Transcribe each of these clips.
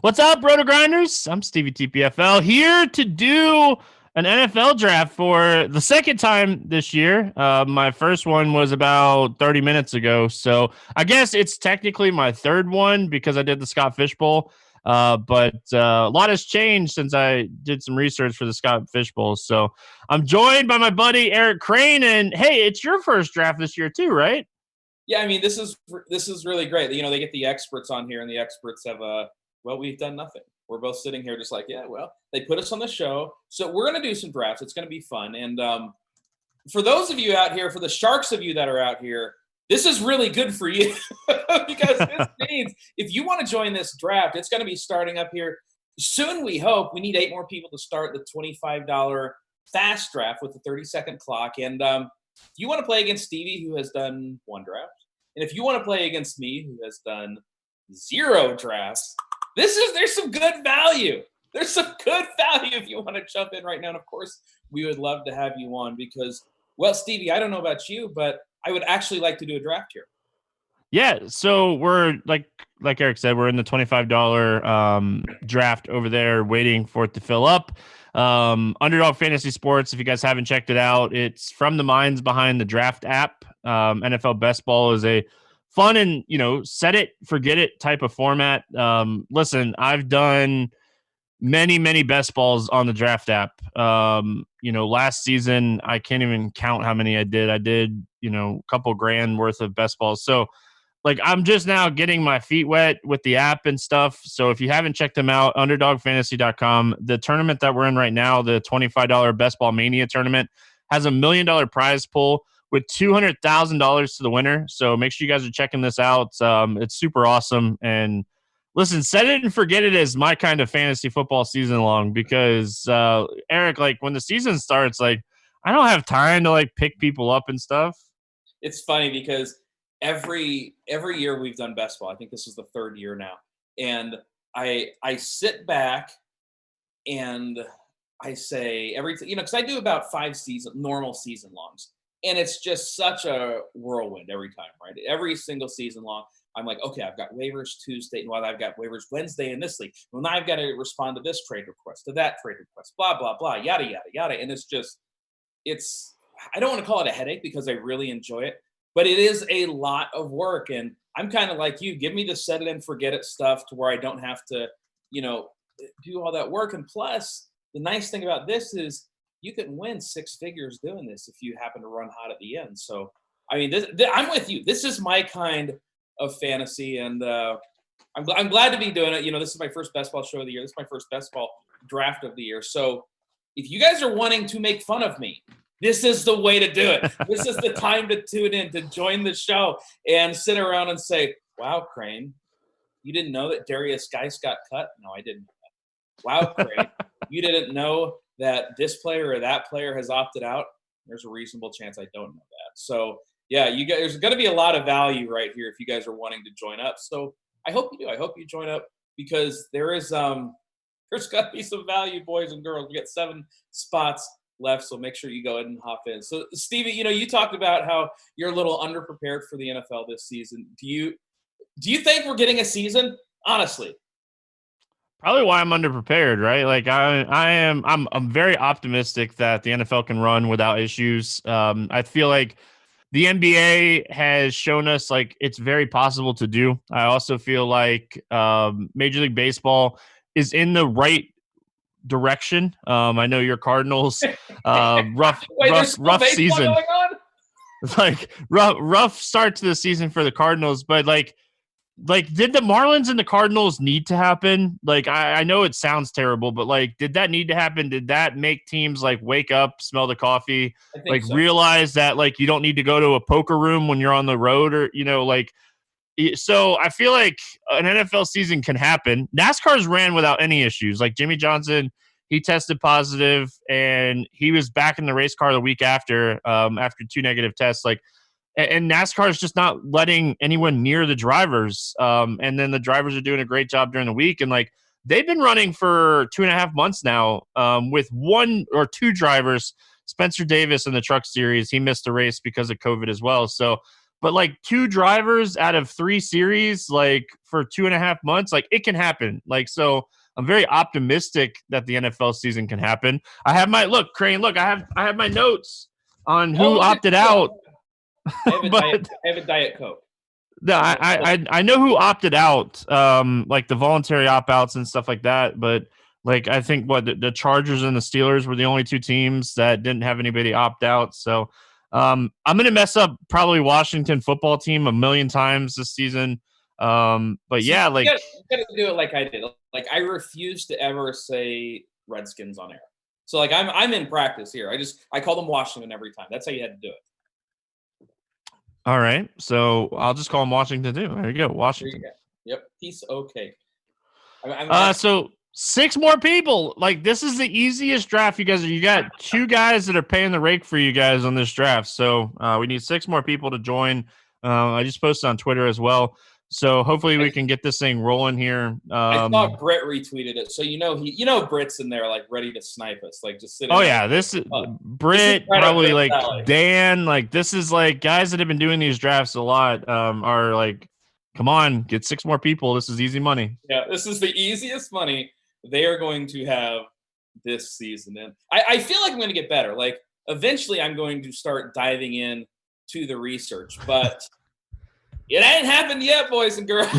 What's up, RotoGrinders? I'm Stevie TPFL here to do an NFL draft for the second time this year. My first one was about 30 minutes ago, so I guess it's technically my third one because I did the Scott Fish Bowl. But a lot has changed since I did some research for the Scott Fish Bowl. So I'm joined by my buddy Eric Crane, and hey, it's your first draft this year too, right? Yeah, I mean, this is really great. You know, they get the experts on here, and the experts have we've done nothing. We're both sitting here just like, yeah, well, they put us on the show, so we're gonna do some drafts. It's gonna be fun, and for those of you out here, for the sharks of you that are out here, this is really good for you because this means if you want to join this draft, it's going to be starting up here soon. We hope we need 8 more people to start the $25 fast draft with the 30-second clock, and if you want to play against Stevie, who has done 1 draft, and if you want to play against me, who has done 0 drafts, there's some good value. There's some good value if you want to jump in right now. And of course, we would love to have you on because, well, Stevie, I don't know about you, but I would actually like to do a draft here. Yeah, so we're like Eric said, we're in the $25 draft over there, waiting for it to fill up. Underdog Fantasy Sports. If you guys haven't checked it out, it's from the minds behind the draft app. NFL Best Ball is a fun and set it, forget it type of format. Listen, I've done many best balls on the draft app. Last season I can't even count how many I did. I did a couple grand worth of best balls. So I'm just now getting my feet wet with the app and stuff. So if you haven't checked them out, underdogfantasy.com, the tournament that we're in right now, the $25 Best Ball Mania tournament, has $1 million prize pool with $200,000 to the winner. So make sure you guys are checking this out. It's super awesome. And listen, set it and forget it as my kind of fantasy football season long because, Eric, when the season starts, I don't have time to pick people up and stuff. It's funny because every year we've done best ball. I think this is the 3rd year now, and I sit back and I say everything, because I do about 5 normal season longs, and it's just such a whirlwind every time, right? Every single season long, I'm like, okay, I've got waivers Tuesday, and while I've got waivers Wednesday in this league, well, now I've got to respond to this trade request, to that trade request, blah blah blah, yada yada yada, and it's I don't want to call it a headache because I really enjoy it. But it is a lot of work, and I'm kind of like you. Give me the set it and forget it stuff to where I don't have to, do all that work. And plus, the nice thing about this is you can win 6 figures doing this if you happen to run hot at the end. So, I mean, I'm with you. This is my kind of fantasy, and I'm glad to be doing it. This is my first best ball show of the year. This is my first best ball draft of the year. So, if you guys are wanting to make fun of me, this is the way to do it. This is the time to tune in, to join the show and sit around and say, wow, Crane, you didn't know that Darius Geis got cut? No, I didn't know that. Wow, Crane, you didn't know that this player or that player has opted out? There's a reasonable chance I don't know that. So, yeah, you guys, there's going to be a lot of value right here if you guys are wanting to join up. So I hope you do. I hope you join up because there's got to be some value, boys and girls. We got 7 spots left, so make sure you go ahead and hop in. So, Stevie, you talked about how you're a little underprepared for the NFL this season. Do you think we're getting a season? Honestly, probably why I'm underprepared, right? I'm very optimistic that the NFL can run without issues. I feel like the NBA has shown us it's very possible to do. I also feel like Major League Baseball is in the right direction. I know your Cardinals, rough season. Rough start to the season for the Cardinals, but did the Marlins and the Cardinals need to happen? I know it sounds terrible, but did that need to happen? Did that make teams wake up, smell the coffee, so. Realize that you don't need to go to a poker room when you're on the road or so I feel like an NFL season can happen. NASCAR's ran without any issues. Jimmy Johnson, he tested positive and he was back in the race car the week after 2 negative tests. And NASCAR is just not letting anyone near the drivers. And then the drivers are doing a great job during the week. And they've been running for 2.5 months now with 1 or 2 drivers. Spencer Davis in the truck series, he missed the race because of COVID as well. So but like 2 drivers out of 3 series, like for 2.5 months, like it can happen. Like, so I'm very optimistic that the NFL season can happen. I have my look, Crane. Look, I have my notes on Oh, who look at opted you. out, I but have a Diet Coke. no, I know who opted out, like the voluntary opt outs and stuff like that. But like I think what the Chargers and the Steelers were the only 2 teams that didn't have anybody opt out. So I'm gonna mess up probably Washington football team a million times this season. But See, yeah, like you gotta do it like I did. Like I refuse to ever say Redskins on air. So like I'm in practice here. I call them Washington every time. That's how you had to do it. all right, so I'll just call them Washington too. There you go, There you Washington. go. Yep, piece of cake. I'm So 6 more people. Like this is the easiest draft you guys. You got 2 guys that are paying the rake for you guys on this draft. So we need 6 more people to join. I just posted on Twitter as well. So hopefully we can get this thing rolling here. I saw Britt retweeted it, so Britt's in there like ready to snipe us, like just sitting. Oh there. yeah, this is This Britt, is right up probably Britt's like alley. Dan. Like this is like guys that have been doing these drafts a lot. Are like, come on, get 6 more people. This is easy money. Yeah, this is the easiest money they are going to have this season. And I feel like I'm going to get better. Like eventually I'm going to start diving in to the research, but it ain't happened yet, boys and girls.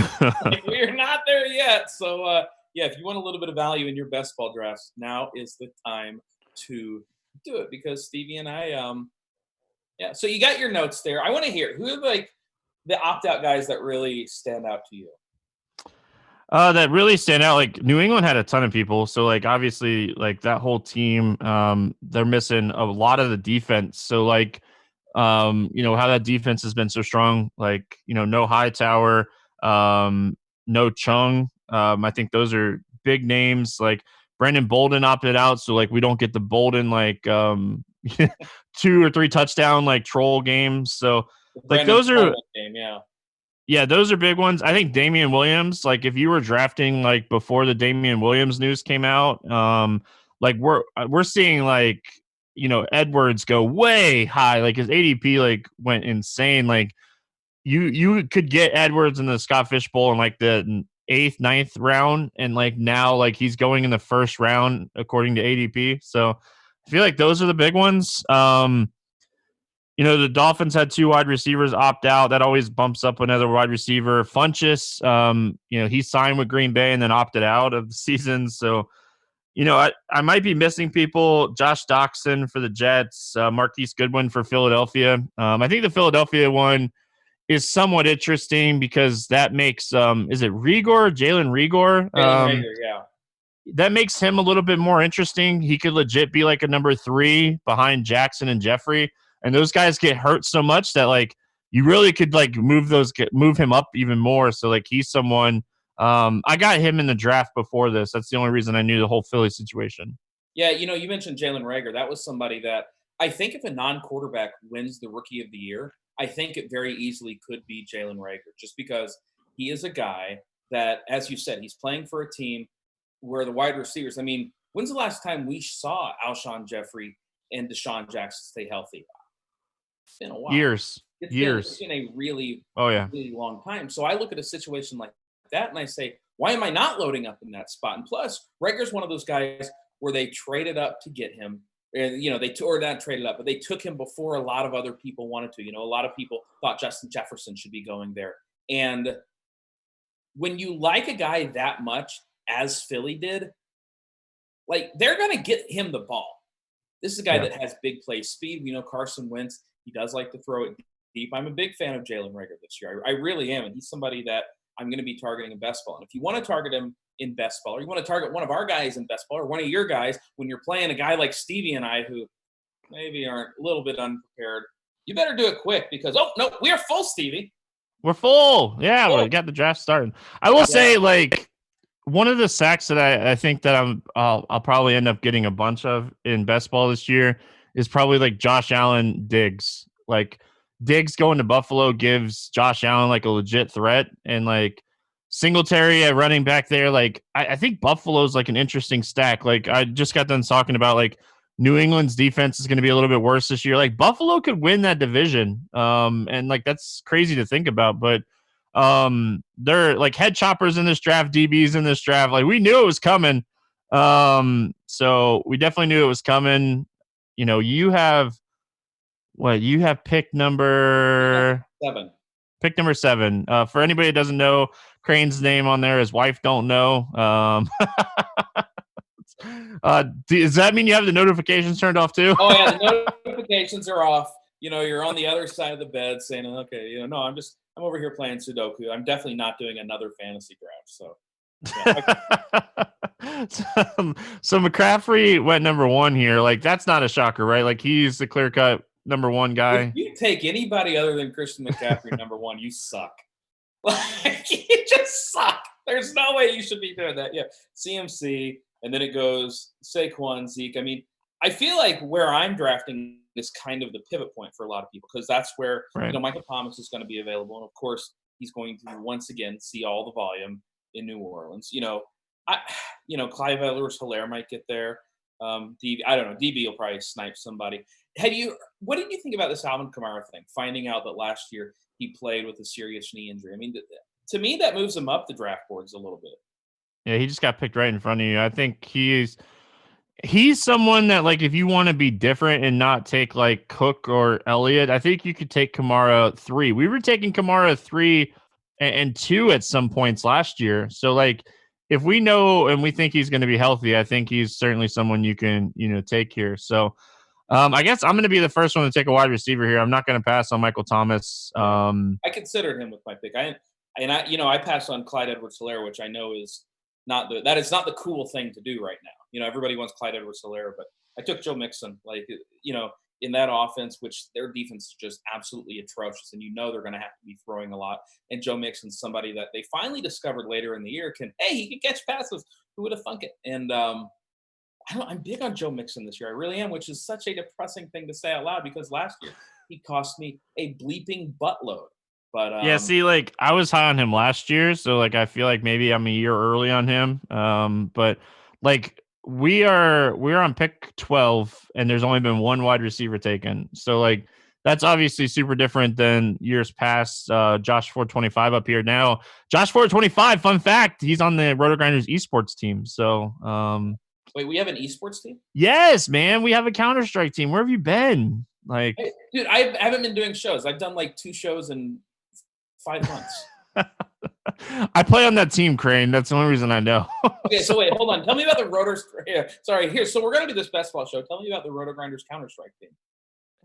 Like, we're not there yet. So yeah, if you want a little bit of value in your best ball drafts, now is the time to do it because Stevie and I, yeah. So you got your notes there. I want to hear who are like the opt-out guys that really stand out to you. That really stand out. Like New England had a ton of people, so like obviously like that whole team, they're missing a lot of the defense. So like, how that defense has been so strong. Like no Hightower, no Chung. I think those are big names. Like Brandon Bolden opted out, so like we don't get the Bolden like 2 or 3 touchdown like troll games. So like Brandon those are. Coleman game, yeah. Yeah, those are big ones. I think Damian Williams, like if you were drafting like before the Damian Williams news came out, like we're seeing like Edwards go way high. Like his ADP like went insane. Like you could get Edwards in the Scott Fish Bowl in like the 8th, 9th round, and like now like he's going in the 1st round according to ADP. So I feel like those are the big ones. The Dolphins had 2 wide receivers opt out. That always bumps up another wide receiver. Funchess, he signed with Green Bay and then opted out of the season. So, I might be missing people. Josh Doxson for the Jets, Marquise Goodwin for Philadelphia. I think the Philadelphia one is somewhat interesting because that makes, is it Rigor, Jalen Rigor? Jalen Rager, yeah. That makes him a little bit more interesting. He could legit be like a number 3 behind Jackson and Jeffrey. And those guys get hurt so much that like you really could like move him up even more. So like he's someone I got him in the draft before this. That's the only reason I knew the whole Philly situation. Yeah, you mentioned Jalen Rager. That was somebody that I think if a non-quarterback wins the Rookie of the Year, I think it very easily could be Jalen Rager, just because he is a guy that, as you said, he's playing for a team where the wide receivers. I mean, when's the last time we saw Alshon Jeffrey and Deshaun Jackson stay healthy? It's been a while. Years. It's been a really, really long time. So I look at a situation like that and I say, why am I not loading up in that spot? And plus, Rager's one of those guys where they traded up to get him. And, or not traded up, but they took him before a lot of other people wanted to. A lot of people thought Justin Jefferson should be going there. And when you like a guy that much, as Philly did, like they're going to get him the ball. This is a guy that has big play speed. We know Carson Wentz. He does like to throw it deep. I'm a big fan of Jalen Rager this year. I really am. And he's somebody that I'm going to be targeting in best ball. And if you want to target him in best ball, or you want to target one of our guys in best ball, or one of your guys when you're playing a guy like Stevie and I who maybe aren't a little bit unprepared, you better do it quick because, oh, no, we are full, Stevie. We're full. Yeah, we got the draft started. I will say, like, one of the sacks that I think that I'll probably end up getting a bunch of in best ball this year is probably like Josh Allen Diggs. Like Diggs going to Buffalo gives Josh Allen like a legit threat, and like Singletary at running back there. Like I think Buffalo's like an interesting stack. Like I just got done talking about like New England's defense is going to be a little bit worse this year. Like Buffalo could win that division. And like that's crazy to think about, but they're like head choppers in this draft, DBs in this draft. Like we knew it was coming. So we definitely knew it was coming. You know, you have pick number 7. Pick number 7. For anybody that doesn't know, Crane's name on there, his wife don't know. Does that mean you have the notifications turned off too? Oh yeah, the notifications are off. You know, you're on the other side of the bed saying, okay, you know, no, I'm over here playing Sudoku. I'm definitely not doing another fantasy draft. So, yeah. So McCaffrey went number 1 here. Like that's not a shocker, right? Like he's the clear cut number 1 guy. If you take anybody other than Christian McCaffrey number 1, you suck. Like you just suck. There's no way you should be doing that. Yeah, CMC, and then it goes Saquon, Zeke. I mean, I feel like where I'm drafting is kind of the pivot point for a lot of people because that's where you know Michael Thomas is going to be available, and of course he's going to once again see all the volume in New Orleans. You know, Clyde Edwards-Helaire might get there. I don't know. DB will probably snipe somebody. What did you think about this Alvin Kamara thing? Finding out that last year he played with a serious knee injury. I mean, to me, that moves him up the draft boards a little bit. Yeah, he just got picked right in front of you. I think he's someone that, like, if you want to be different and not take like Cook or Elliott, I think you could take Kamara 3. We were taking Kamara 3 and 2 at some points last year. So like, if we know and we think he's going to be healthy, I think he's certainly someone you can, take here. So I guess I'm going to be the first one to take a wide receiver here. I'm not going to pass on Michael Thomas. I considered him with my pick. I passed on Clyde Edwards-Helaire, which I know is not the cool thing to do right now. You know, everybody wants Clyde Edwards-Helaire, but I took Joe Mixon. Like, in that offense, which their defense is just absolutely atrocious, and they're going to have to be throwing a lot. And Joe Mixon's somebody that they finally discovered later in the year he can catch passes. Who would have thunk it? And I'm big on Joe Mixon this year. I really am, which is such a depressing thing to say out loud because last year he cost me a bleeping buttload. But yeah, see, like I was high on him last year, so like I feel like maybe I'm a year early on him. But like we're on pick 12, and there's only been one wide receiver taken. So like that's obviously super different than years past. Josh 425 up here now. Josh 425. Fun fact: he's on the RotoGrinders esports team. So wait, we have an esports team? Yes, man. We have a Counter-Strike team. Where have you been? Like, hey, dude, I haven't been doing shows. I've done like 2 shows in 5 months. I play on that team, Crane. That's the only reason I know. Okay, so wait, hold on. Tell me about the Rotors. Here. So we're going to do this best ball show. Tell me about the RotoGrinders Counter-Strike team.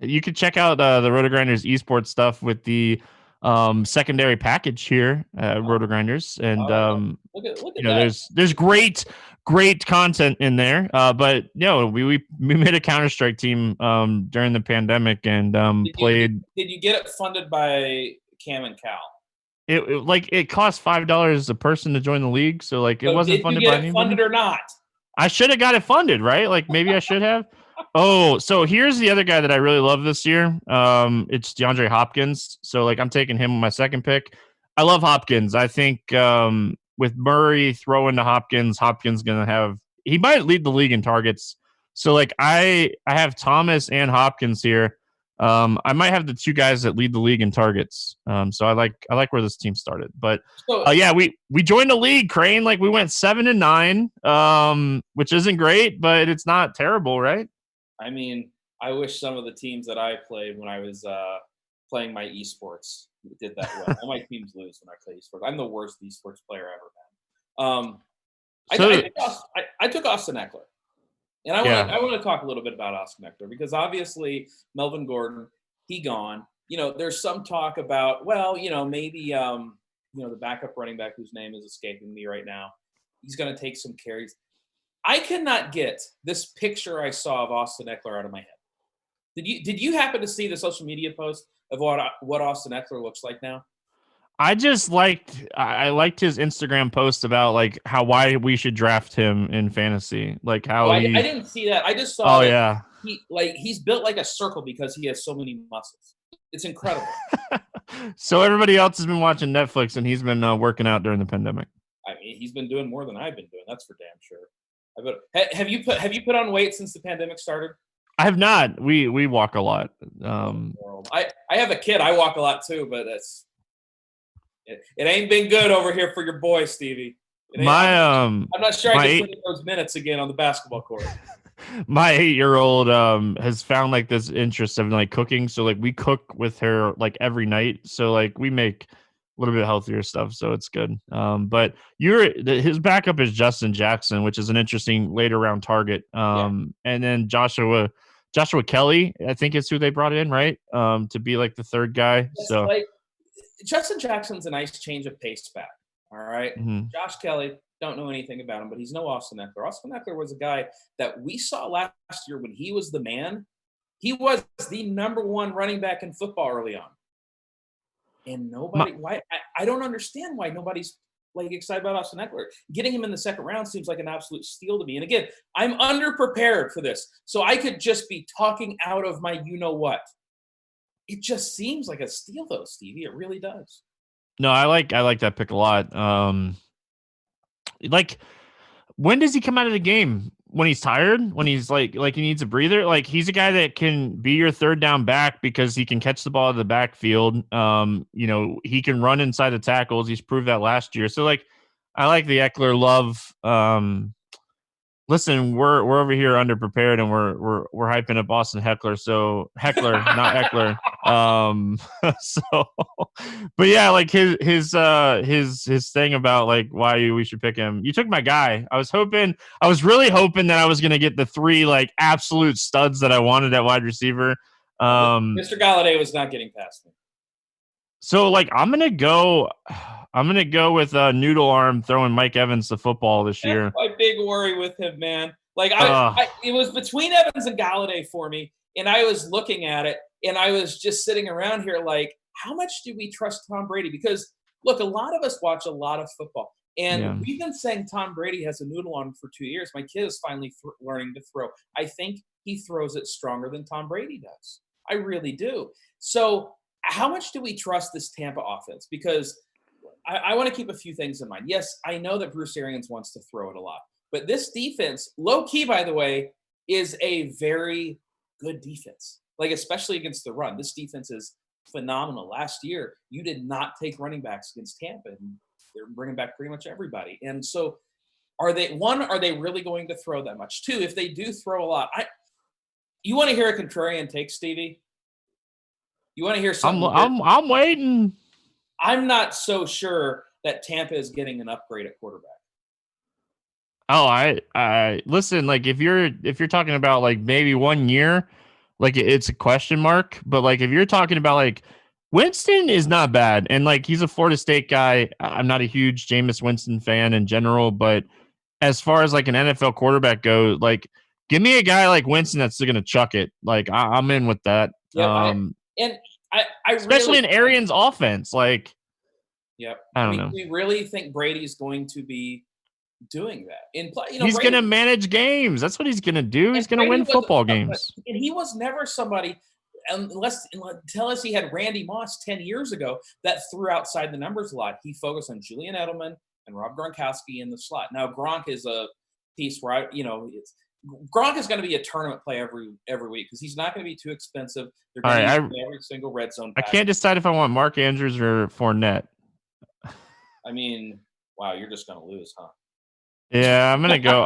You can check out the RotoGrinders esports stuff with the secondary package here at RotoGrinders, and look at that. There's great content in there. But we made a Counter-Strike team during the pandemic and played. Did you get it funded by Cam and Cal? It cost $5 a person to join the league, so like it wasn't funded by anybody. Funded or not? I should have got it funded, right? Like maybe I should have. Oh, so here's the other guy that I really love this year. It's DeAndre Hopkins. So like I'm taking him with my second pick. I love Hopkins. I think with Murray throwing to Hopkins he might lead the league in targets. So like I have Thomas and Hopkins here. I might have the 2 guys that lead the league in targets. So I like where this team started. But we joined the league, Crane. Like we went 7-9, which isn't great, but it's not terrible, right? I mean, I wish some of the teams that I played when I was playing my esports did that well. All my teams lose when I play esports. I'm the worst esports player ever, man. I took Austin Eckler. And I want to talk a little bit about Austin Eckler because obviously Melvin Gordon, he gone. There's some talk about, maybe, the backup running back whose name is escaping me right now, he's going to take some carries. I cannot get this picture I saw of Austin Eckler out of my head. Did you happen to see the social media post of what Austin Eckler looks like now? I liked his Instagram post about like why we should draft him in fantasy. Like how I didn't see that. I just saw. Oh yeah. He's built like a circle because he has so many muscles. It's incredible. So everybody else has been watching Netflix and he's been working out during the pandemic. I mean, he's been doing more than I've been doing. That's for damn sure. Have you put on weight since the pandemic started? I have not. We walk a lot. I have a kid. I walk a lot too, but it ain't been good over here for your boy, Stevie. I'm not sure I can put in those minutes again on the basketball court. My 8-year-old has found like this interest of like cooking. So like we cook with her like every night. So like we make a little bit healthier stuff. So it's good. But his backup is Justin Jackson, which is an interesting later round target. And then Joshua Kelly, I think is who they brought in, right? To be like the third guy. So like Justin Jackson's a nice change of pace back. All right. Josh Kelly, don't know anything about him, but he's no Austin Eckler. Austin Eckler was a guy that we saw last year when he was the man. He was the number one running back in football early on. And I don't understand why nobody's like excited about Austin Eckler. Getting him in the second round seems like an absolute steal to me. And again, I'm underprepared for this. So I could just be talking out of my you-know-what. It just seems like a steal, though, Stevie. It really does. No, I like that pick a lot. Like, when does he come out of the game? When he's tired? When he's like he needs a breather? Like, he's a guy that can be your third down back because he can catch the ball in the backfield. He can run inside the tackles. He's proved that last year. So, like, I like the Eckler love. Listen, we're over here underprepared and we're hyping up Austin Heckler. So Heckler, not Eckler. But yeah, like his thing about like why we should pick him. You took my guy. I was really hoping that I was gonna get the 3 like absolute studs that I wanted at wide receiver. Mr. Galladay was not getting past me. So like I'm gonna go with Noodle Arm throwing Mike Evans the football this year. That's my big worry with him, man. Like it was between Evans and Galladay for me, and I was looking at it, and I was just sitting around here like, how much do we trust Tom Brady? Because look, a lot of us watch a lot of football, and we've been saying Tom Brady has a noodle arm for 2 years. My kid is finally learning to throw. I think he throws it stronger than Tom Brady does. I really do. So how much do we trust this Tampa offense? Because I want to keep a few things in mind. Yes, I know that Bruce Arians wants to throw it a lot. But this defense, low key, by the way, is a very good defense. Like, especially against the run. This defense is phenomenal. Last year, you did not take running backs against Tampa, and they're bringing back pretty much everybody. And so are they really going to throw that much? 2, if they do throw a lot, you want to hear a contrarian take, Stevie? You want to hear something? I'm waiting. I'm not so sure that Tampa is getting an upgrade at quarterback. Oh, I listen, like if you're talking about like maybe 1 year, like it's a question mark, but like if you're talking about like Winston is not bad, and like he's a Florida State guy. I'm not a huge Jameis Winston fan in general, but as far as like an NFL quarterback goes, like give me a guy like Winston that's going to chuck it. Like I'm in with that. Yeah, I especially really, in Arians' offense, like. Yep. I don't know. We really think Brady's going to be doing that. He's going to manage games. That's what he's going to do. He's going to win football games. And he was never somebody, until he had Randy Moss 10 years ago, that threw outside the numbers a lot. He focused on Julian Edelman and Rob Gronkowski in the slot. Now Gronk is a piece where Gronk is going to be a tournament play every week because he's not going to be too expensive. They're going to use every single red zone pass. I can't decide if I want Mark Andrews or Fournette. I mean, wow, you're just gonna lose, huh? Yeah, I'm gonna go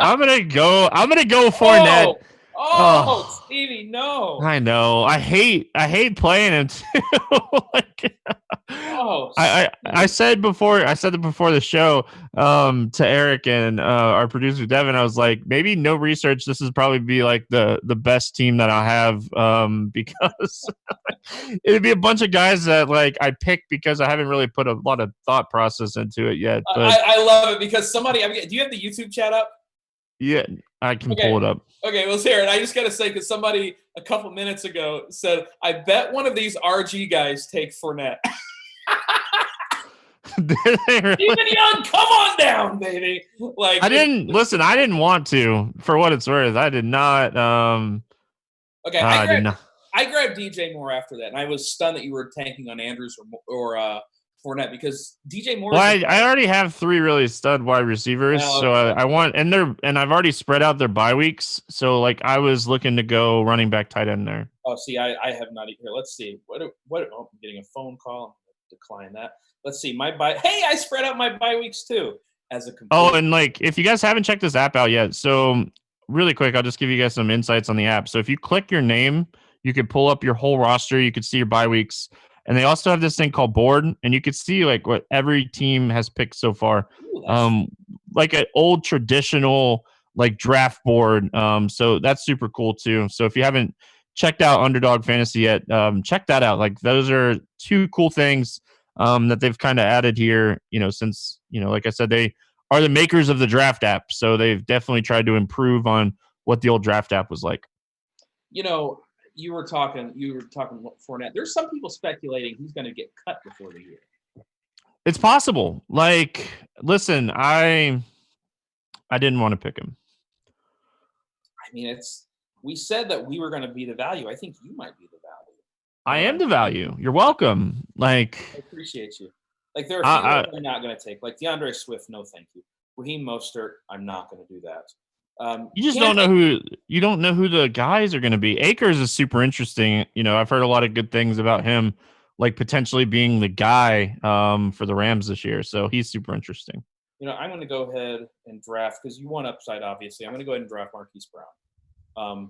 Fournette. Oh, Stevie, no. I know. I hate playing him too. I said before the show to Eric and our producer Devin, I was like, maybe no research. This is probably be like the best team that I have because it'd be a bunch of guys that like I picked because I haven't really put a lot of thought process into it yet. But I love it because do you have the YouTube chat up? Yeah, I can pull it up. Okay, well, let's hear it. I just got to say, because somebody a couple minutes ago said, I bet one of these RG guys take Fournette. Really? Even Young, come on down, baby. Like I didn't want to, for what it's worth. I did not. I grabbed DJ Moore after that, and I was stunned that you were tanking on Andrews or Fournette because DJ Moore. Well, I already have 3 really stud wide receivers, Oh, so okay. I want and I've already spread out their bye weeks. So like I was looking to go running back, tight end there. Oh, see, I have not here. Let's see. What? Oh, I'm getting a phone call. Decline that. Let's see. My bye. Hey, I spread out my bye weeks too as a Oh, complete. and like if you guys haven't checked this app out yet, so really quick, I'll just give you guys some insights on the app. So if you click your name, you can pull up your whole roster. You could see your bye weeks, and they also have this thing called board, and you could see like what every team has picked so far, Ooh, um, like an old traditional like draft board. So that's super cool too. So if you haven't checked out Underdog Fantasy yet, check that out. Like those are 2 cool things that they've kind of added here. Since like I said, they are the makers of the draft app. So they've definitely tried to improve on what the old draft app was like. You were talking Fournette. There's some people speculating he's going to get cut before the year. It's possible. Like, listen, I didn't want to pick him. I mean, we said that we were going to be the value. I think you might be the value. I am the value. You're welcome. Like, I appreciate you. Like there are a few I'm not going to take. Like DeAndre Swift, no thank you. Raheem Mostert, I'm not going to do that. You just don't know who the guys are going to be. Akers is super interesting. I've heard a lot of good things about him, like potentially being the guy for the Rams this year. So he's super interesting. I'm going to go ahead and draft because you want upside, obviously. I'm going to go ahead and draft Marquise Brown.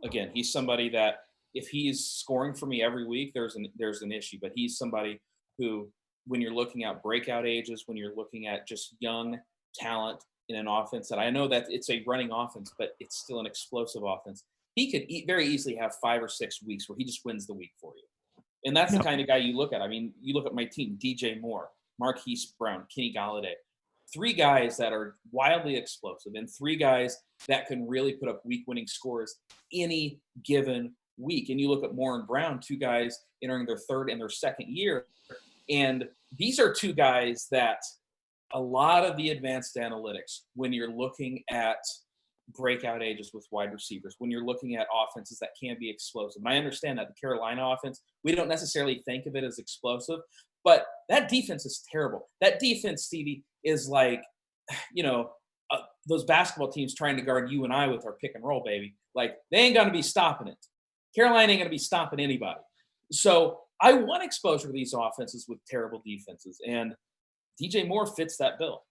Again, he's somebody that if he's scoring for me every week, there's an issue. But he's somebody who, when you're looking at breakout ages, when you're looking at just young talent in an offense that I know that it's a running offense, but it's still an explosive offense. He could very easily have 5 or 6 weeks where he just wins the week for you. And that's the kind of guy you look at. I mean, you look at my team, DJ Moore, Marquise Brown, Kenny Galladay, 3 guys that are wildly explosive and 3 guys that can really put up week-winning scores any given week. And you look at Moore and Brown, 2 guys entering their 3rd and their 2nd year. And these are 2 guys that a lot of the advanced analytics, when you're looking at breakout ages with wide receivers, when you're looking at offenses that can be explosive. And I understand that the Carolina offense, we don't necessarily think of it as explosive, but that defense is terrible. That defense, Stevie, is like, those basketball teams trying to guard you and I with our pick and roll, baby. Like, they ain't going to be stopping it. Carolina ain't going to be stopping anybody. So I want exposure to these offenses with terrible defenses, and DJ Moore fits that bill.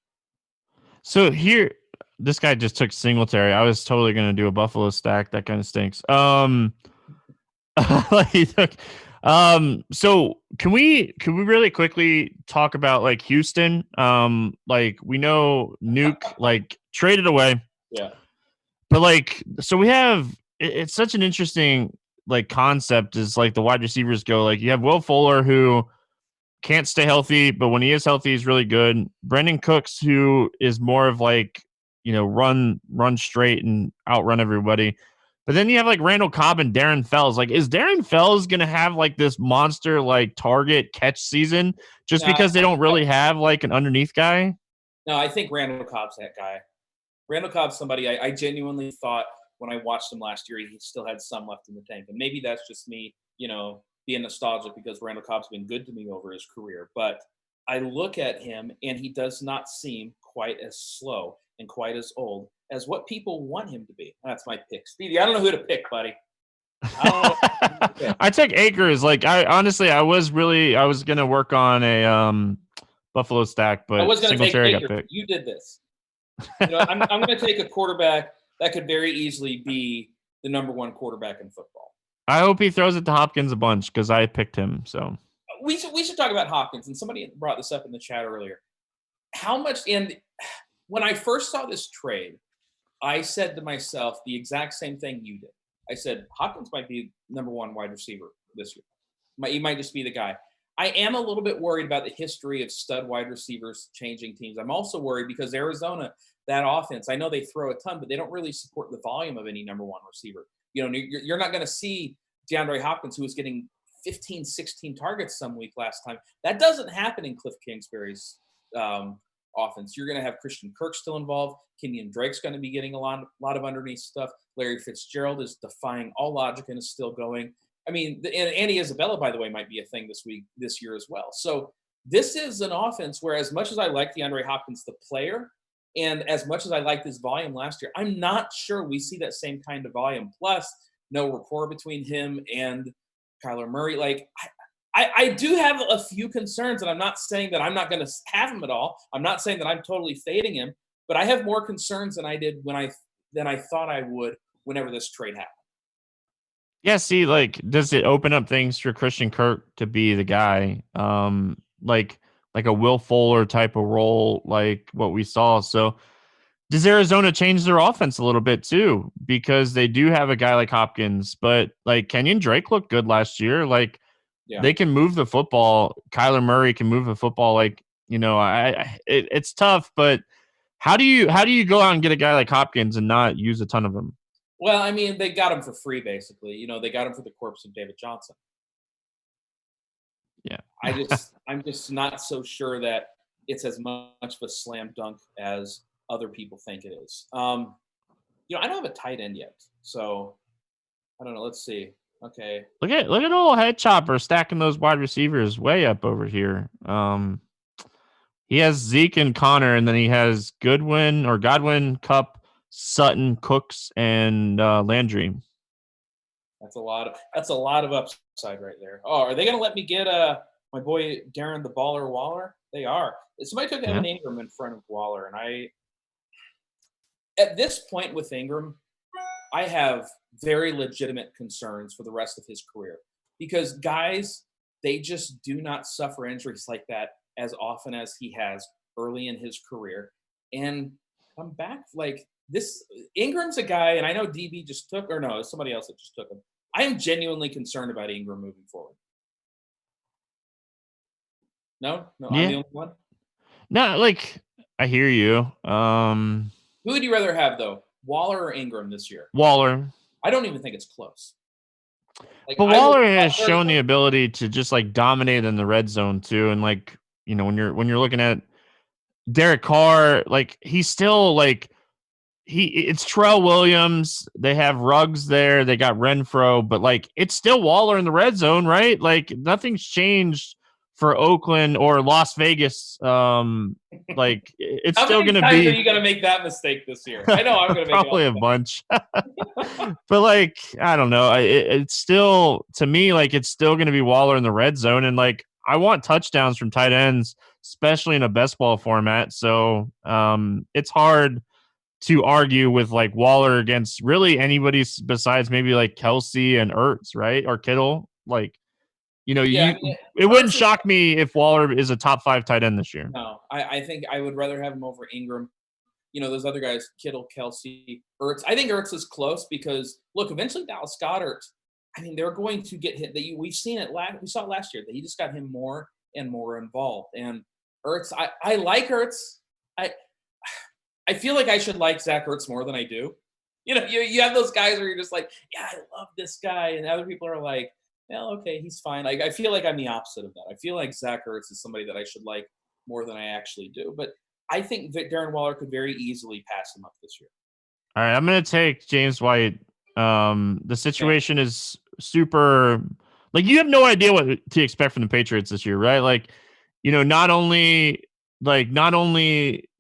So here, this guy just took Singletary. I was totally going to do a Buffalo stack. That kind of stinks. He took. So can we really quickly talk about like Houston? Like we know Nuke like traded away. Yeah. But like, so we have. It's such an interesting like concept. Is like the wide receivers go. Like you have Will Fuller who can't stay healthy, but when he is healthy, he's really good. Brendan Cooks, who is more of like, run straight and outrun everybody. But then you have like Randall Cobb and Darren Fells. Like, is Darren Fells going to have like this monster like target catch season just because they don't really have like an underneath guy? No, I think Randall Cobb's that guy. Randall Cobb's somebody I genuinely thought when I watched him last year, he still had some left in the tank. And maybe that's just me, being nostalgic because Randall Cobb's been good to me over his career. But I look at him and he does not seem quite as slow and quite as old as what people want him to be. That's my pick. Stevie, I don't know who to pick, buddy. I took Akers. Like I was going to work on a Buffalo stack, but I was going to take Akers. Picked. You did this. I'm going to take a quarterback that could very easily be the number 1 quarterback in football. I hope he throws it to Hopkins a bunch because I picked him. So we should talk about Hopkins. And somebody brought this up in the chat earlier. How much? And when I first saw this trade, I said to myself the exact same thing you did. I said Hopkins might be number 1 wide receiver this year. He might just be the guy. I am a little bit worried about the history of stud wide receivers changing teams. I'm also worried because Arizona, that offense, I know they throw a ton, but they don't really support the volume of any number 1 receiver. You're not going to see DeAndre Hopkins, who was getting 15, 16 targets some week last time. That doesn't happen in Cliff Kingsbury's offense. You're going to have Christian Kirk still involved. Kenyon Drake's going to be getting a lot of underneath stuff. Larry Fitzgerald is defying all logic and is still going. I mean, and Andy Isabella, by the way, might be a thing this year as well. So this is an offense where, as much as I like DeAndre Hopkins, the player, and as much as I liked his volume last year, I'm not sure we see that same kind of volume. Plus, no rapport between him and Kyler Murray. Like, I do have a few concerns, and I'm not saying that I'm not going to have him at all. I'm not saying that I'm totally fading him, but I have more concerns than I did than I thought I would whenever this trade happened. Yeah, see, like, does it open up things for Christian Kirk to be the guy? Like a Will Fuller type of role, like what we saw. So does Arizona change their offense a little bit too? Because they do have a guy like Hopkins, but like Kenyon Drake looked good last year. Like Yeah. they can move the football. Kyler Murray can move the football. Like, it's tough, but how do you go out and get a guy like Hopkins and not use a ton of them? Well, I mean, they got him for free, basically. They got him for the corpse of David Johnson. Yeah. I'm just not so sure that it's as much of a slam dunk as other people think it is. I don't have a tight end yet, so I don't know. Let's see. Okay. Look at old head chopper stacking those wide receivers way up over here. He has Zeke and Connor, and then he has Godwin, Cup, Sutton, Cooks, and Landry. That's a lot of upside right there. Oh, are they going to let me get my boy Darren the Baller Waller? They are. Somebody took Yeah. Evan Ingram in front of Waller, and at this point with Ingram, I have very legitimate concerns for the rest of his career because guys, they just do not suffer injuries like that as often as he has early in his career. And I'm back like this. Ingram's a guy, and I know DB just took, or no, it's somebody else that just took him. I am genuinely concerned about Ingram moving forward. No, I'm Yeah. the only one. No, like I hear you. Who would you rather have though, Waller or Ingram this year? Waller. I don't even think it's close. Like But I would. Waller has shown the ability to just like dominate in the red zone too. And like, when you're looking at Derek Carr, like he's still like it's Terrell Williams. They have Ruggs there. They got Renfro, but like it's still Waller in the red zone, right? Like nothing's changed for Oakland or Las Vegas. Like it's How still many going to times are be you going to make that mistake this year? I know I'm going to make it all probably the a time. bunch, but like I don't know. It's still to me like it's still going to be Waller in the red zone, and like I want touchdowns from tight ends, especially in a best ball format. So it's hard to argue with like Waller against really anybody besides maybe like Kelsey and Ertz, right? Or Kittle. Like, Yeah, I mean, it wouldn't Ertz is shock me if Waller is a top 5 tight end this year. no. I think I would rather have him over Ingram. Those other guys, Kittle, Kelsey, Ertz. I think Ertz is close because look, eventually Dallas Goedert. I mean, they're going to get hit. We've seen it we saw it last year that he just got him more and more involved. And Ertz, I like Ertz. I feel like I should like Zach Ertz more than I do. You have those guys where you're just like, yeah, I love this guy, and other people are like, well, okay, he's fine. Like I feel like I'm the opposite of that. I feel like Zach Ertz is somebody that I should like more than I actually do. But I think that Darren Waller could very easily pass him up this year. All right, I'm going to take James White. The situation is super. Like you have no idea what to expect from the Patriots this year, right? Like, not only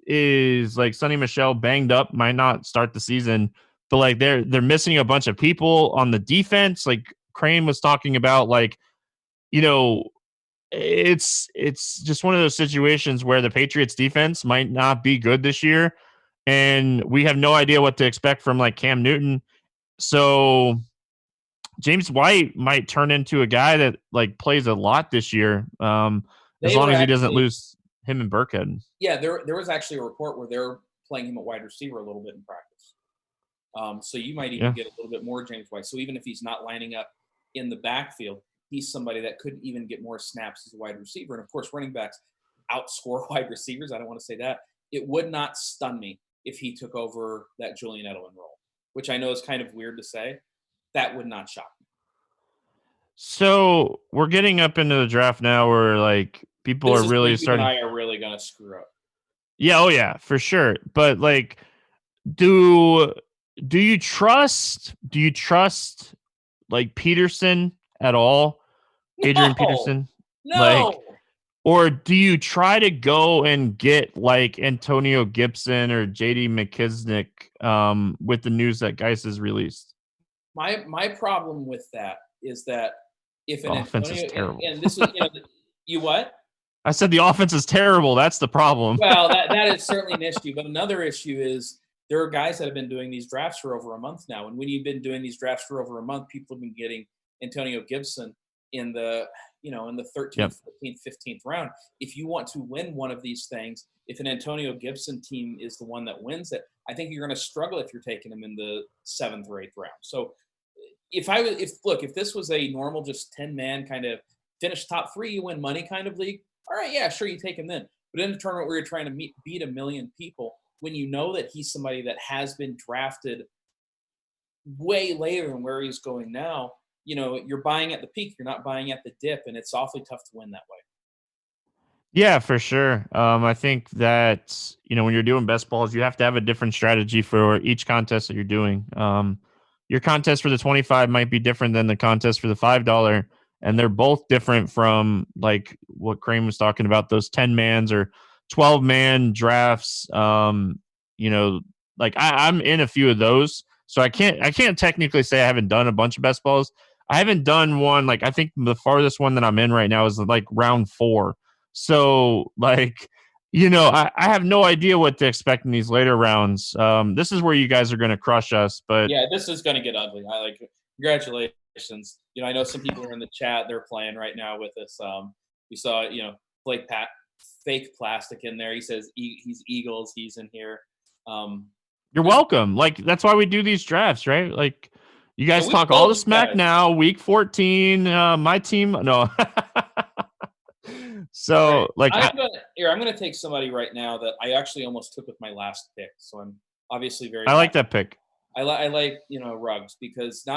is like Sonny Michel banged up, might not start the season, but like they're missing a bunch of people on the defense. Like Crane was talking about, like, it's just one of those situations where the Patriots defense might not be good this year, and we have no idea what to expect from like Cam Newton. So James White might turn into a guy that like plays a lot this year, as long as he doesn't lose him and Burkhead. Yeah, there was actually a report where they're playing him at wide receiver a little bit in practice. So you might even get a little bit more James White. So even if he's not lining up in the backfield, he's somebody that could even get more snaps as a wide receiver. And of course, running backs outscore wide receivers. I don't want to say that. It would not stun me if he took over that Julian Edelman role, which I know is kind of weird to say. That would not shock me. So we're getting up into the draft now where like people are really starting. You and I are really going to screw up. Yeah. Oh yeah, for sure. But like, do you trust like Peterson at all? Adrian Peterson? No. Like, Or do you try to go and get like Antonio Gibson or JD McKissick with the news that Geis is released? My problem with that is that if The an offense is Antonio terrible. and this is you what? I said the offense is terrible. That's the problem. Well, that is certainly an issue, but another issue is there are guys that have been doing these drafts for over a month now, and when you've been doing these drafts for over a month, people have been getting Antonio Gibson in the in the Yep. 13th, 14th, 15th round. If you want to win one of these things, if an Antonio Gibson team is the one that wins it, I think you're going to struggle if you're taking him in the 7th or 8th round. So if this was a normal just 10-man kind of finish top 3, you win money kind of league, all right, yeah, sure, you take him then. But in a tournament where you're trying to beat a million people, when you know that he's somebody that has been drafted way later than where he's going now, you're buying at the peak, you're not buying at the dip, and it's awfully tough to win that way. Yeah, for sure. I think that, when you're doing best balls, you have to have a different strategy for each contest that you're doing. Your contest for the 25 might be different than the contest for the $5, and they're both different from like what Crane was talking about, those 10-mans or 12-man drafts. Like I'm in a few of those, so I can't technically say I haven't done a bunch of best balls. I haven't done one, like I think the farthest one that I'm in right now is like round 4. So, like, I have no idea what to expect in these later rounds. This is where you guys are going to crush us. But yeah, this is going to get ugly. Congratulations. I know some people are in the chat. They're playing right now with us. We saw, Blake fake plastic in there. He says he's Eagles. He's in here. You're welcome. Like, that's why we do these drafts, right? Like, you guys talk all the smack now. Week 14, my team. No. So, right. like, I'm gonna take somebody right now that I actually almost took with my last pick. So I'm obviously very. I like that pick. I like Ruggs because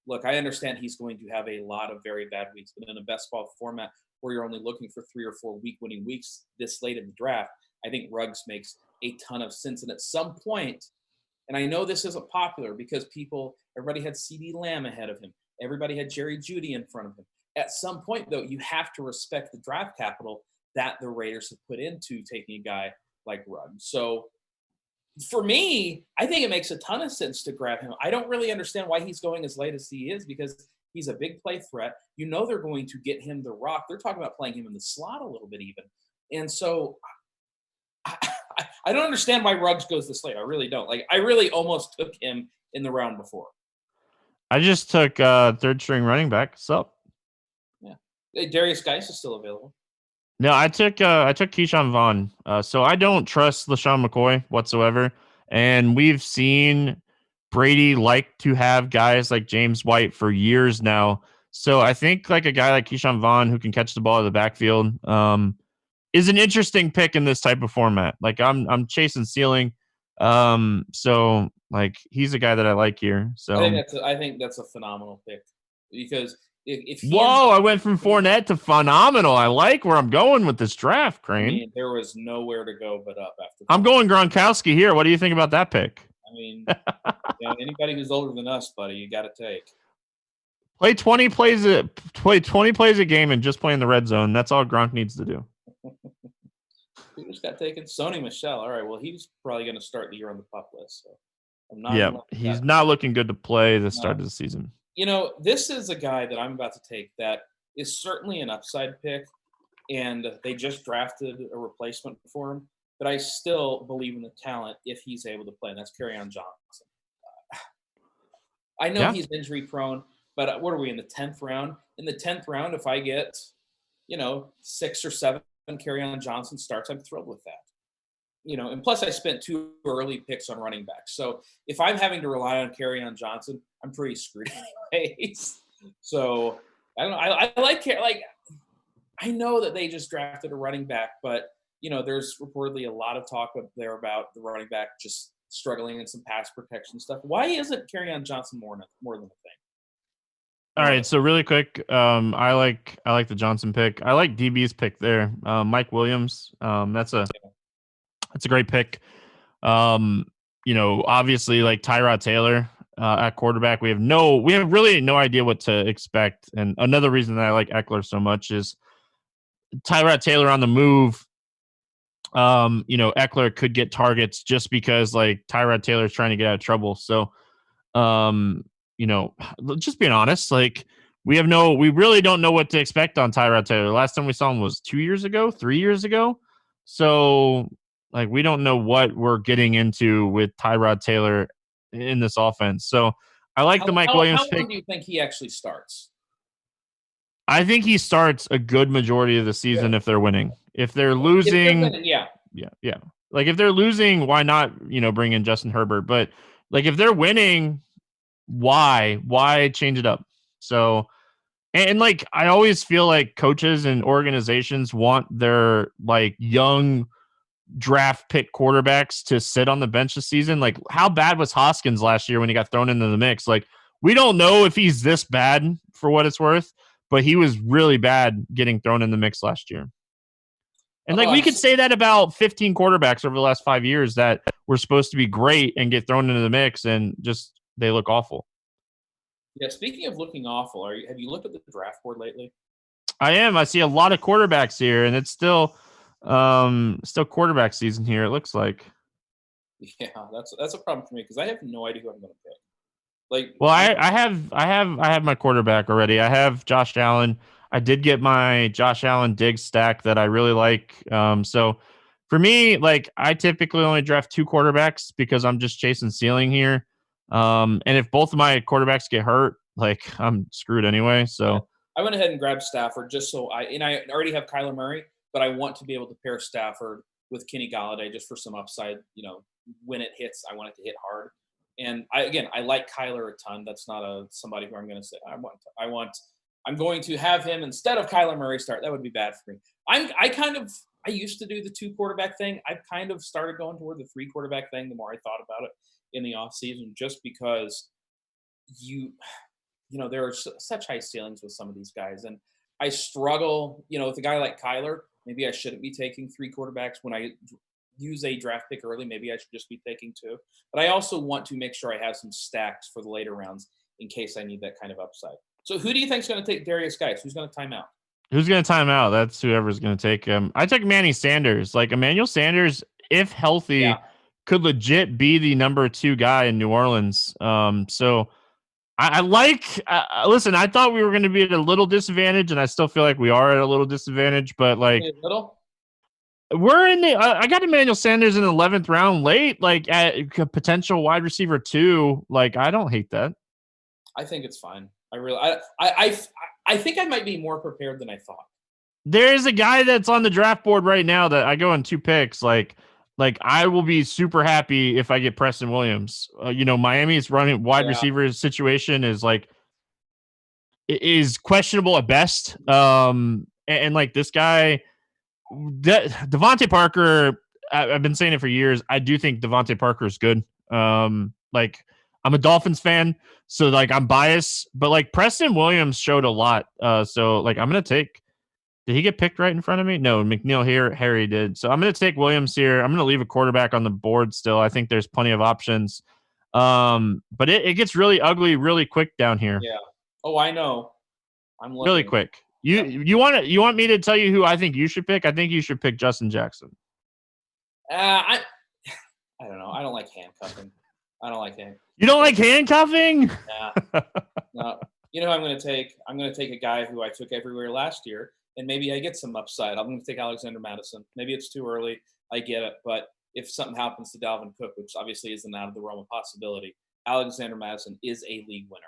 look, I understand he's going to have a lot of very bad weeks, but in a best ball format where you're only looking for 3 or 4 winning weeks this late in the draft, I think Ruggs makes a ton of sense. And at some point, and I know this isn't popular because everybody had CeeDee Lamb ahead of him, everybody had Jerry Jeudy in front of him. At some point, though, you have to respect the draft capital that the Raiders have put into taking a guy like Ruggs. So for me, I think it makes a ton of sense to grab him. I don't really understand why he's going as late as he is because he's a big play threat. They're going to get him the rock. They're talking about playing him in the slot a little bit even. And so I don't understand why Ruggs goes this late. I really don't. Like, I really almost took him in the round before. I just took third string running back. So yeah, Darius Geis is still available. No, I took Keyshawn Vaughn. So I don't trust LaShawn McCoy whatsoever. And we've seen Brady like to have guys like James White for years now. So I think like a guy like Keyshawn Vaughn who can catch the ball out of the backfield is an interesting pick in this type of format. Like I'm chasing ceiling. So like he's a guy that I like here. So I think that's a phenomenal pick because if I went from Fournette to phenomenal. I like where I'm going with this draft, Crane. I mean, there was nowhere to go but up after. I'm going Gronkowski here. What do you think about that pick? I mean, anybody who's older than us, buddy, you got to take. Play 20 plays a game and just play in the red zone. That's all Gronk needs to do. Who just got taken? Sony Michel. All right. Well, he's probably going to start the year on the pup list. So I'm not. Yeah, he's not looking good to play the start of the season. This is a guy that I'm about to take that is certainly an upside pick, and they just drafted a replacement for him. But I still believe in the talent if he's able to play, and that's Kerryon Johnson. I know he's injury prone, but what are we in the 10th round? In the 10th round, if I get, 6 or 7 Kerryon Johnson starts, I'm thrilled with that. And plus I spent 2 early picks on running backs. So if I'm having to rely on Kerryon Johnson, I'm pretty screwed anyways. So I don't know. I know that they just drafted a running back, but there's reportedly a lot of talk up there about the running back just struggling in some pass protection stuff. Why isn't Kerryon Johnson more than a thing? All right, so really quick, I like the Johnson pick. I like DB's pick there. Mike Williams. That's a great pick. Obviously like Tyrod Taylor at quarterback. We have really no idea what to expect. And another reason that I like Eckler so much is Tyrod Taylor on the move, Eckler could get targets just because like Tyrod Taylor's trying to get out of trouble. So, um, just being honest, like we really don't know what to expect on Tyrod Taylor. Last time we saw him was 2 years ago, 3 years ago. So, like, we don't know what we're getting into with Tyrod Taylor in this offense. So, I like the Mike Williams How pick. long do you think he actually starts? I think he starts a good majority of the season if they're winning. If they're If they're losing, winning, yeah. yeah. Like if they're losing, why not, bring in Justin Herbert? But like if they're winning, why change it up? So, and like I always feel like coaches and organizations want their like young draft pick quarterbacks to sit on the bench this season. Like how bad was Hoskins last year when he got thrown into the mix? Like we don't know if he's this bad for what it's worth, but he was really bad getting thrown in the mix last year. And like we could say that about 15 quarterbacks over the last 5 years that were supposed to be great and get thrown into the mix and just they look awful. Yeah, speaking of looking awful, have you looked at the draft board lately? I am. I see a lot of quarterbacks here, and it's still quarterback season here. It looks like. Yeah, that's a problem for me because I have no idea who I'm going to pick. Like, well, I have my quarterback already. I have Josh Allen. I did get my Josh Allen Diggs stack that I really like. So for me, like I typically only draft 2 quarterbacks because I'm just chasing ceiling here. And if both of my quarterbacks get hurt, like I'm screwed anyway. So yeah. I went ahead and grabbed Stafford just so I already have Kyler Murray, but I want to be able to pair Stafford with Kenny Galladay just for some upside. When it hits, I want it to hit hard. And I like Kyler a ton. That's not somebody who I'm going to say I'm going to have him instead of Kyler Murray start. That would be bad for me. I used to do the 2 quarterback thing. I've kind of started going toward the 3 quarterback thing the more I thought about it in the off season, just because there are such high ceilings with some of these guys. And I struggle, with a guy like Kyler, maybe I shouldn't be taking 3 quarterbacks when I use a draft pick early. Maybe I should just be taking 2. But I also want to make sure I have some stacks for the later rounds in case I need that kind of upside. So who do you think is going to take Darius Geis? Who's going to time out? Who's going to time out? That's whoever's going to take him. I took Manny Sanders. Like Emmanuel Sanders, if healthy, could legit be the number 2 guy in New Orleans. So I listen, I thought we were going to be at a little disadvantage, and I still feel like we are at a little disadvantage, but like we're in the, I got Emmanuel Sanders in the 11th round late, like at potential wide receiver 2. Like, I don't hate that. I think it's fine. I think I might be more prepared than I thought. There's a guy that's on the draft board right now that I go in 2 picks. Like I will be super happy if I get Preston Williams. Miami's running wide receiver situation is questionable at best. And like this guy, Devontae Parker, I've been saying it for years. I do think Devontae Parker is good. Like I'm a Dolphins fan, so like I'm biased, but like Preston Williams showed a lot. So like I'm gonna take. Did he get picked right in front of me? No, Harry did. So I'm going to take Williams here. I'm going to leave a quarterback on the board still. I think there's plenty of options. But it gets really ugly really quick down here. Yeah. Oh, I know. I'm looking. Really quick. You want me to tell you who I think you should pick? I think you should pick Justin Jackson. I don't know. I don't like handcuffing. You don't like handcuffing? Yeah. No. You know who I'm going to take? I'm going to take a guy who I took everywhere last year. And maybe I get some upside. I'm going to take Alexander Madison. Maybe it's too early. I get it. But if something happens to Dalvin Cook, which obviously isn't out of the realm of possibility, Alexander Madison is a league winner.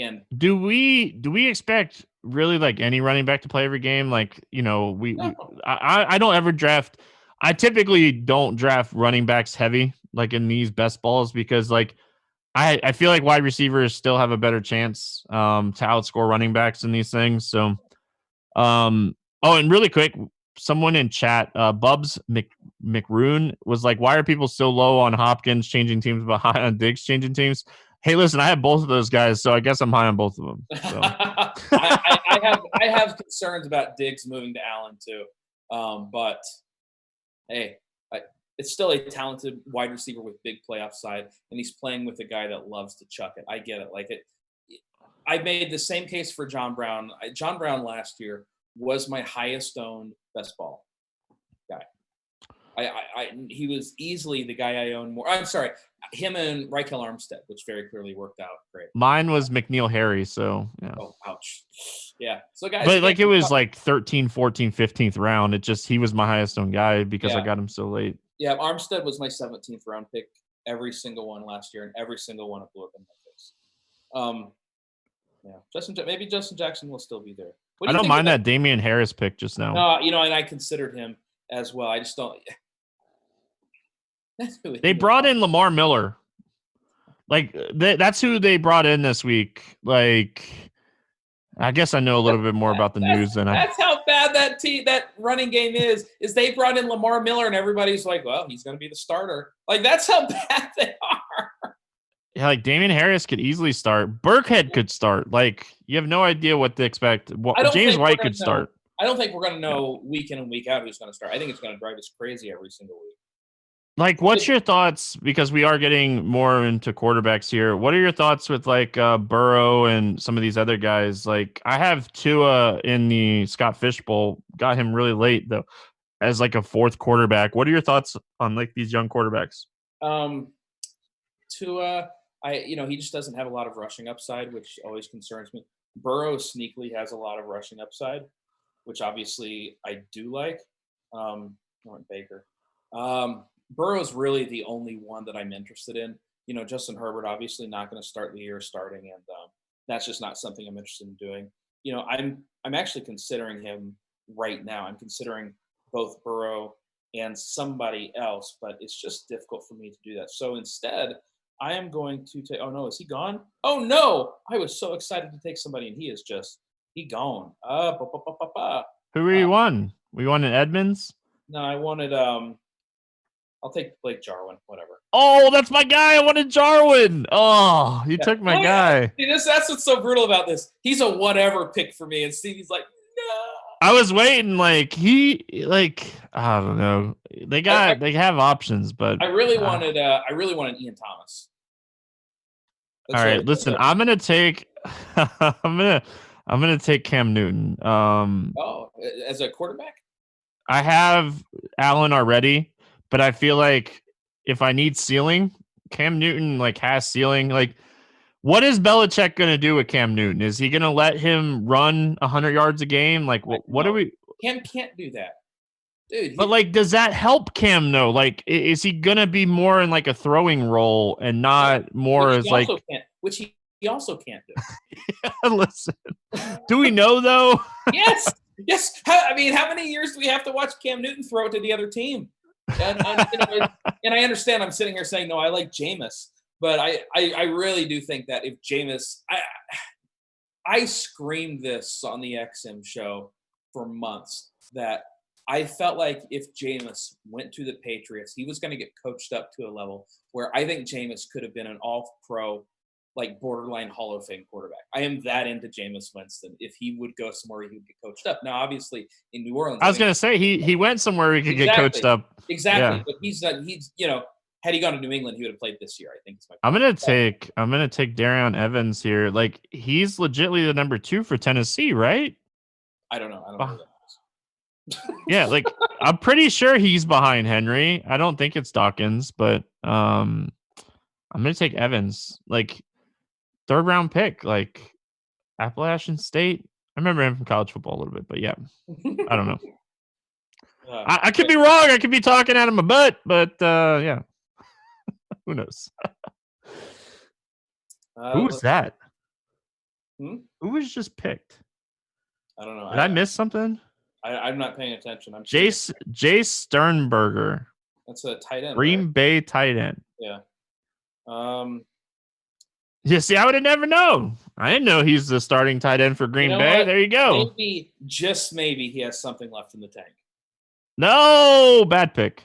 And do we expect really like any running back to play every game? Like, I don't ever draft. I typically don't draft running backs heavy, like in these best balls, because like I feel like wide receivers still have a better chance to outscore running backs in these things. So and really quick, someone in chat, Bubs McRoon was like, why are people so low on Hopkins changing teams but high on Diggs changing teams? Hey, listen, I have both of those guys, so I guess I'm high on both of them. So. I have concerns about Diggs moving to Allen too. But hey, it's still a talented wide receiver with big play upside, and he's playing with a guy that loves to chuck it. I get it. I made the same case for John Brown. John Brown last year was my highest owned best ball guy. He was easily the guy I owned more. I'm sorry, him and Raquel Armstead, which very clearly worked out great. Mine was McNeil Harry, so yeah. Oh, ouch. Yeah. So guys, But like it was like 13, 14, 15th round. It just he was my highest owned guy because I got him so late. Yeah, Armstead was my 17th round pick, every single one last year, and every single one blew up in my face. Yeah, maybe Justin Jackson will still be there. I don't mind that Damian Harris pick just now. No, and I considered him as well. I just don't. They brought in Lamar Miller. Like that's who they brought in this week. Like, I guess I know a little bit more about the news than that's how bad that running game is. They brought in Lamar Miller, and everybody's like, "Well, he's going to be the starter." Like that's how bad they are. Yeah, like Damian Harris could easily start. Burkhead could start. Like you have no idea what to expect. James White could start. I don't think we're going to know week in and week out who's going to start. I think it's going to drive us crazy every single week. Like, what's your thoughts? Because we are getting more into quarterbacks here. What are your thoughts with like Burrow and some of these other guys? Like, I have Tua in the Scott Fish Bowl. Got him really late though, as like a fourth quarterback. What are your thoughts on like these young quarterbacks? Tua, he just doesn't have a lot of rushing upside, which always concerns me. Burrow sneakily has a lot of rushing upside, which obviously I do like. Baker. Burrow's really the only one that I'm interested in. Justin Herbert obviously not going to start the year starting, and that's just not something I'm interested in doing. I'm actually considering him right now. I'm considering both Burrow and somebody else, but it's just difficult for me to do that. So instead, I am going to take. Oh no, is he gone? Oh no! I was so excited to take somebody, and he gone. Who were you won? We won in Edmonds. No, I wanted. I'll take Blake Jarwin, whatever. Oh, that's my guy. I wanted Jarwin. Oh, you took my guy. See, that's what's so brutal about this. He's a whatever pick for me, and Stevie's like, no. I was waiting. Like I don't know. They have options, but I really wanted Ian Thomas. All right, listen. I'm gonna take. I'm gonna take Cam Newton. As a quarterback. I have Allen already. But I feel like if I need ceiling, Cam Newton like has ceiling. Like, what is Belichick going to do with Cam Newton? Is he going to let him run 100 yards a game? Like, what are we? Cam can't do that, dude. But like, does that help Cam? No. Like, is he going to be more in like a throwing role and not more as like? Which he also can't do. Yeah, listen. Do we know though? Yes. How many years do we have to watch Cam Newton throw it to the other team? And I understand I'm sitting here saying, no, I like Jameis, but I really do think that if Jameis, I screamed this on the XM show for months that I felt like if Jameis went to the Patriots, he was going to get coached up to a level where I think Jameis could have been an all-pro, like borderline Hall of Fame quarterback. I am that into Jameis Winston. If he would go somewhere, he would get coached up. Now, obviously, in New Orleans, I was going to say he went somewhere he could get coached up. Exactly, yeah. But he's had he gone to New England, he would have played this year. I think. I'm gonna take Darion Evans here. Like he's legitimately the number 2 for Tennessee, right? I don't know. I don't know. Who that is. Yeah, like I'm pretty sure he's behind Henry. I don't think it's Dawkins, but I'm gonna take Evans. Like 3rd round pick, like Appalachian State. I remember him from college football a little bit, but yeah, I don't know. I could be wrong. I could be talking out of my butt, but yeah, who knows? Who was that? Who was just picked? I don't know. Did I miss something? I'm not paying attention. I'm Jace Sternberger. That's a tight end. Green right? Bay tight end. Yeah. Yeah, see, I would have never known. I didn't know he's the starting tight end for Green Bay. What? There you go. Maybe, just maybe, he has something left in the tank. No, bad pick.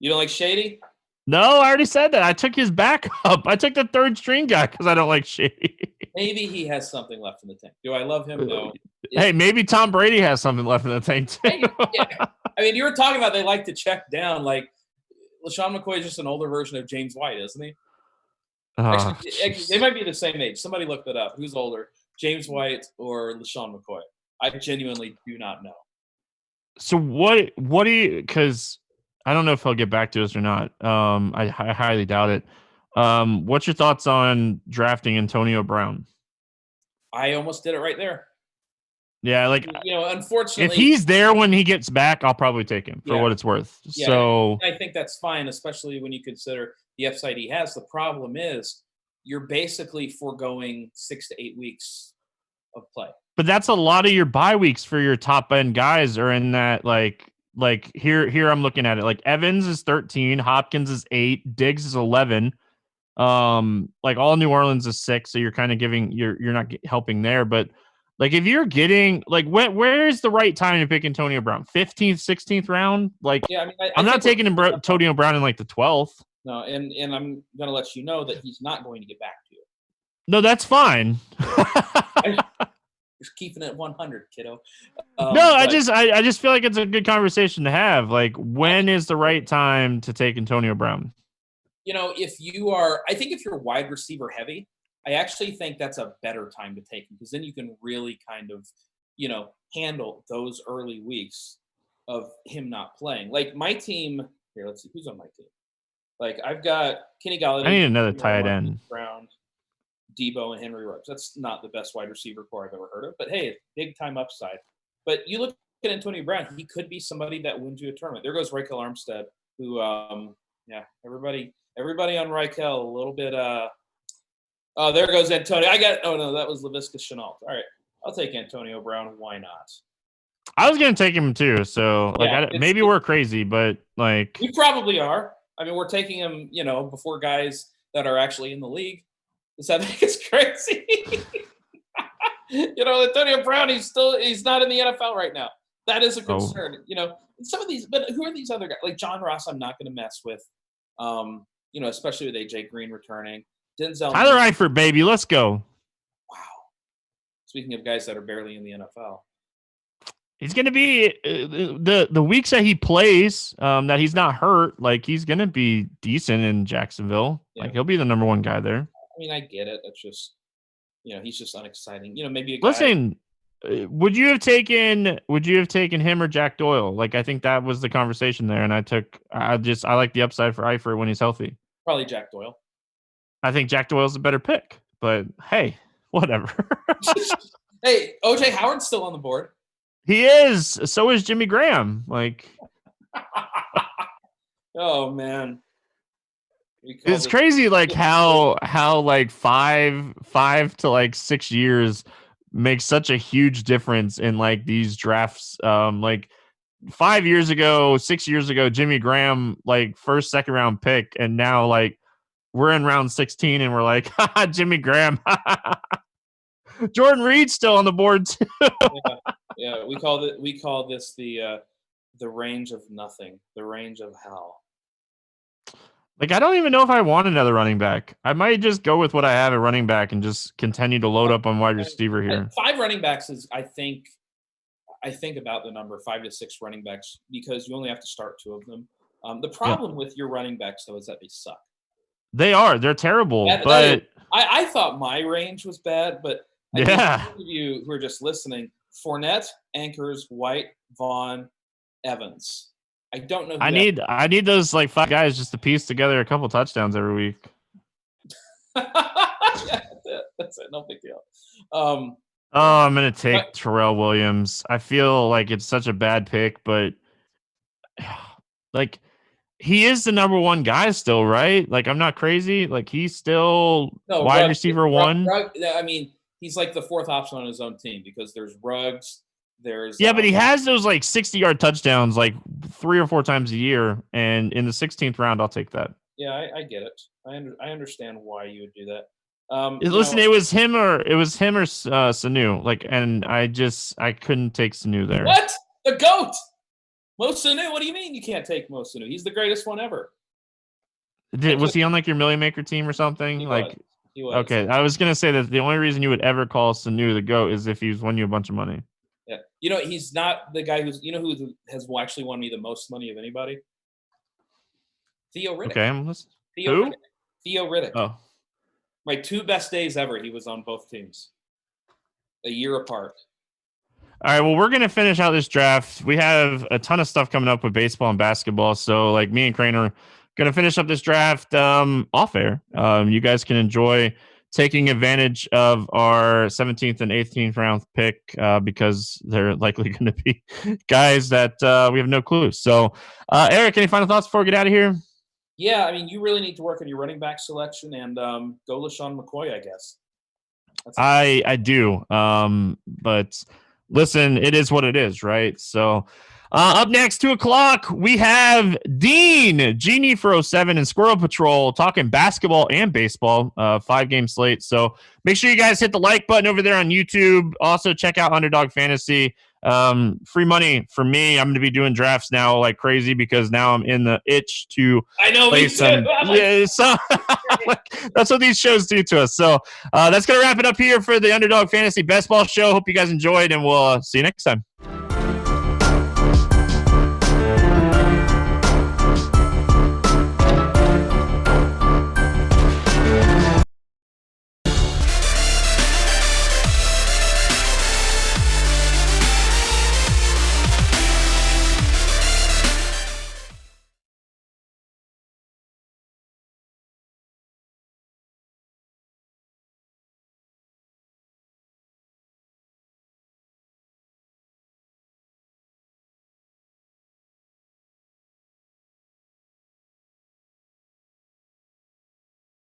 You don't like Shady? No, I already said that. I took his backup. I took the 3rd string guy because I don't like Shady. Maybe he has something left in the tank. Do I love him? No. Hey, maybe Tom Brady has something left in the tank too. Yeah. I mean, you were talking about they like to check down. Like LaShawn McCoy is just an older version of James White, isn't he? Actually, they might be the same age. Somebody looked it up. Who's older, James White or LaShawn McCoy? I genuinely do not know. So what do you? Because I don't know if he'll get back to us or not. I highly doubt it. What's your thoughts on drafting Antonio Brown? I almost did it right there. Yeah, like if Unfortunately, he's there when he gets back, I'll probably take him for yeah, what it's worth. yeah. So I think that's fine, especially when you consider the upside he has. The problem is you're basically foregoing 6 to 8 weeks of play. but that's a lot of your bye weeks for your top end guys are in that like here I'm looking at it. Like Evans is 13, Hopkins is 8, Diggs is 11. Like all New Orleans is 6, so you're kind of giving you're not helping there, but like if you're getting like where is the right time to pick Antonio Brown? 15th, 16th round? Like Yeah, I mean, I'm not think taking Antonio Brown in like the 12th. no, and I'm going to let you know that he's not going to get back to you. No, that's fine. Just keeping it 100, kiddo. No, I just feel like it's a good conversation to have. Like, when is the right time to take Antonio Brown? If you're wide receiver heavy, I actually think that's a better time to take him because then you can really kind of, handle those early weeks of him not playing. Like my team here, let's see who's on my team. Like I've got Kenny Galladay. I need another tight end. Brown, Debo, and Henry Ruggs. That's not the best wide receiver core I've ever heard of, but hey, big time upside. But you look at Antonio Brown, he could be somebody that wins you a tournament. There goes Raquel Armstead, who, everybody on Raquel, a little bit. Oh, there goes Antonio. Oh no, that was Laviska Shenault. All right, I'll take Antonio Brown. Why not? I was gonna take him too. So maybe we're crazy, but like we probably are. I mean, we're taking him, before guys that are actually in the league. Does that make us crazy? Antonio Brown, he's not in the NFL right now. That is a concern. Some of these, but who are these other guys? Like John Ross, I'm not going to mess with. Especially with AJ Green returning. Denzel Tyler Eifert, baby, let's go. Wow. Speaking of guys that are barely in the NFL. He's going to be the weeks that he plays, that he's not hurt. Like he's going to be decent in Jacksonville. Yeah. Like he'll be the number one guy there. I mean, I get it. It's just, he's just unexciting. Maybe a guy. Listen, would you have taken him or Jack Doyle? Like I think that was the conversation there, and I like the upside for Eifert when he's healthy. Probably Jack Doyle. I think Jack Doyle's a better pick, but hey, whatever. Hey, OJ Howard's still on the board. He is. So is Jimmy Graham. Like, oh man, it's crazy. Like how like 5 to like 6 years makes such a huge difference in like these drafts. Like 5 years ago, 6 years ago, Jimmy Graham like first, second round pick, and now like we're in round 16 and we're like, Jimmy Graham. Jordan Reed's still on the board too. Yeah. We call this the range of nothing, the range of hell. Like I don't even know if I want another running back. I might just go with what I have at running back and just continue to load up on wide receiver here. 5 running backs is I think about the number 5 to 6 running backs because you only have to start 2 of them. The problem with your running backs though is that they suck. They're terrible. But I thought my range was bad, but I think those of you who are just listening, Fournette, Anchors, White, Vaughn, Evans. I don't know. I need those like 5 guys just to piece together a couple touchdowns every week. Yeah, that's it. No big deal. I'm gonna take Terrell Williams. I feel like it's such a bad pick, but like he is the number 1 guy still, right? Like I'm not crazy. Like he's still wide receiver 1. I mean, he's like the 4th option on his own team because there's Ruggs. But he has those like 60-yard touchdowns like 3 or 4 times a year, and in the 16th round, I'll take that. Yeah, I get it. I understand why you would do that. Listen, it was him or Sanu. Like, and I couldn't take Sanu there. What? The GOAT, Mo Sanu. What do you mean you can't take Mo Sanu? He's the greatest one ever. Was he on like your Million Maker team or something? He was. Okay, I was gonna say that the only reason you would ever call Sanu the GOAT is if he's won you a bunch of money. Yeah, he's not the guy who has actually won me the most money of anybody. Theo Riddick. Okay, I'm listening. Theo Riddick. Oh, my 2 best days ever. He was on both teams, a year apart. All right, well, we're gonna finish out this draft. We have a ton of stuff coming up with baseball and basketball. So, like, me and Crane are gonna finish up this draft off air. You guys can enjoy taking advantage of our 17th and 18th round pick because they're likely going to be guys that we have no clue. So, Eric, any final thoughts before we get out of here? Yeah, I mean, you really need to work on your running back selection and go LaShawn McCoy, I guess. I do. But listen, it is what it is, right? So up next, 2:00, we have Dean, Genie for 07 and Squirrel Patrol talking basketball and baseball, 5-game slate. So make sure you guys hit the like button over there on YouTube. Also check out Underdog Fantasy. Free money for me. I'm going to be doing drafts now like crazy because now I'm in the itch to play some. Yeah, so that's what these shows do to us. So that's going to wrap it up here for the Underdog Fantasy Best Ball Show. Hope you guys enjoyed, and we'll see you next time.